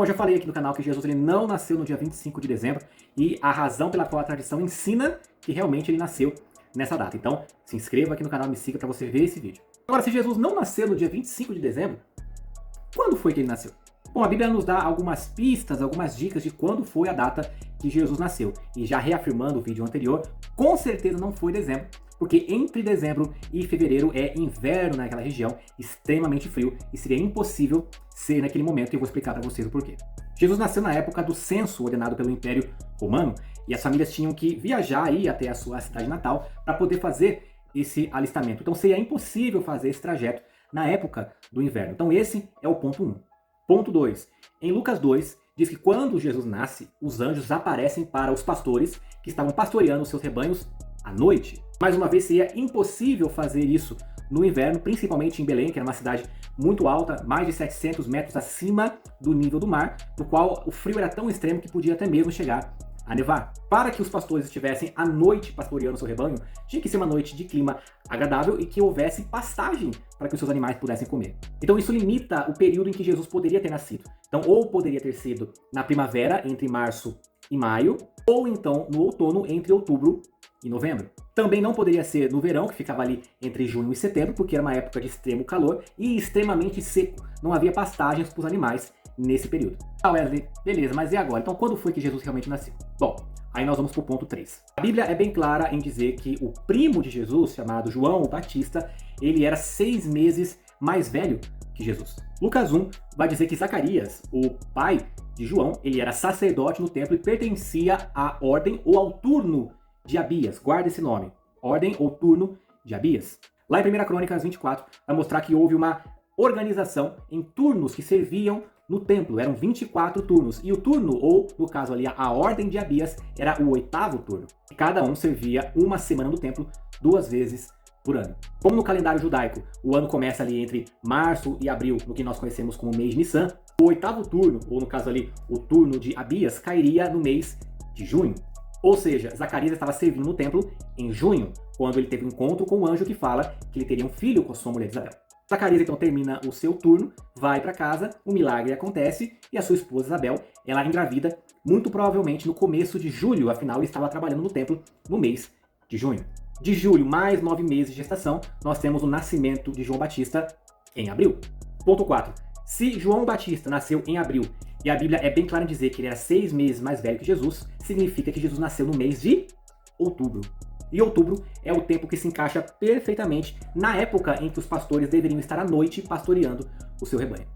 Bom, eu já falei aqui no canal que Jesus ele não nasceu no dia 25 de dezembro e a razão pela qual a tradição ensina que realmente ele nasceu nessa data. Então, se inscreva aqui no canal, me siga para você ver esse vídeo. Agora, se Jesus não nasceu no dia 25 de dezembro, quando foi que ele nasceu? Bom, a Bíblia nos dá algumas pistas, algumas dicas de quando foi a data que Jesus nasceu. E já reafirmando o vídeo anterior, com certeza não foi dezembro, porque entre dezembro e fevereiro é inverno naquela região, extremamente frio, e seria impossível ser naquele momento, e eu vou explicar para vocês o porquê. Jesus nasceu na época do censo ordenado pelo Império Romano, e as famílias tinham que viajar aí até a sua cidade natal para poder fazer esse alistamento. Então seria impossível fazer esse trajeto na época do inverno. Então esse é o ponto 1. Ponto 2. Em Lucas 2, diz que quando Jesus nasce, os anjos aparecem para os pastores que estavam pastoreando os seus rebanhos à noite. Mais uma vez, seria impossível fazer isso no inverno, principalmente em Belém, que era uma cidade muito alta, mais de 700 metros acima do nível do mar, no qual o frio era tão extremo que podia até mesmo chegar a nevar. Para que os pastores estivessem à noite pastoreando o seu rebanho, tinha que ser uma noite de clima agradável e que houvesse pastagem para que os seus animais pudessem comer. Então isso limita o período em que Jesus poderia ter nascido. Então ou poderia ter sido na primavera, entre março e maio, ou então no outono, entre outubro e novembro. Também não poderia ser no verão, que ficava ali entre junho e setembro, porque era uma época de extremo calor e extremamente seco. Não havia pastagens para os animais nesse período. Ah, Wesley, beleza, mas e agora? Então quando foi que Jesus realmente nasceu? Bom, aí nós vamos para o ponto 3. A Bíblia é bem clara em dizer que o primo de Jesus, chamado João o Batista, ele era 6 meses mais velho que Jesus. Lucas 1 vai dizer que Zacarias, o pai de João, ele era sacerdote no templo e pertencia à ordem ou ao turno de Abias. Guarda esse nome, ordem ou turno de Abias. Lá em 1 Crônicas 24 vai mostrar que houve uma organização em turnos que serviam no templo. Eram 24 turnos. E o turno, ou no caso ali a ordem de Abias, era o 8º turno. E cada um servia uma semana no templo 2 vezes por ano. Como no calendário judaico, o ano começa ali entre março e abril, no que nós conhecemos como mês de Nissan, o 8º turno, ou no caso ali o turno de Abias, cairia no mês de junho. Ou seja, Zacarias estava servindo no templo em junho, quando ele teve um encontro com o anjo que fala que ele teria um filho com sua mulher Isabel. Zacarias então termina o seu turno, vai para casa, o milagre acontece e a sua esposa Isabel, ela engravida muito provavelmente no começo de julho, afinal ele estava trabalhando no templo no mês de junho. De julho, mais 9 meses de gestação, nós temos o nascimento de João Batista em abril. Ponto 4. Se João Batista nasceu em abril e a Bíblia é bem clara em dizer que ele era 6 meses mais velho que Jesus, significa que Jesus nasceu no mês de outubro. E outubro é o tempo que se encaixa perfeitamente na época em que os pastores deveriam estar à noite pastoreando o seu rebanho.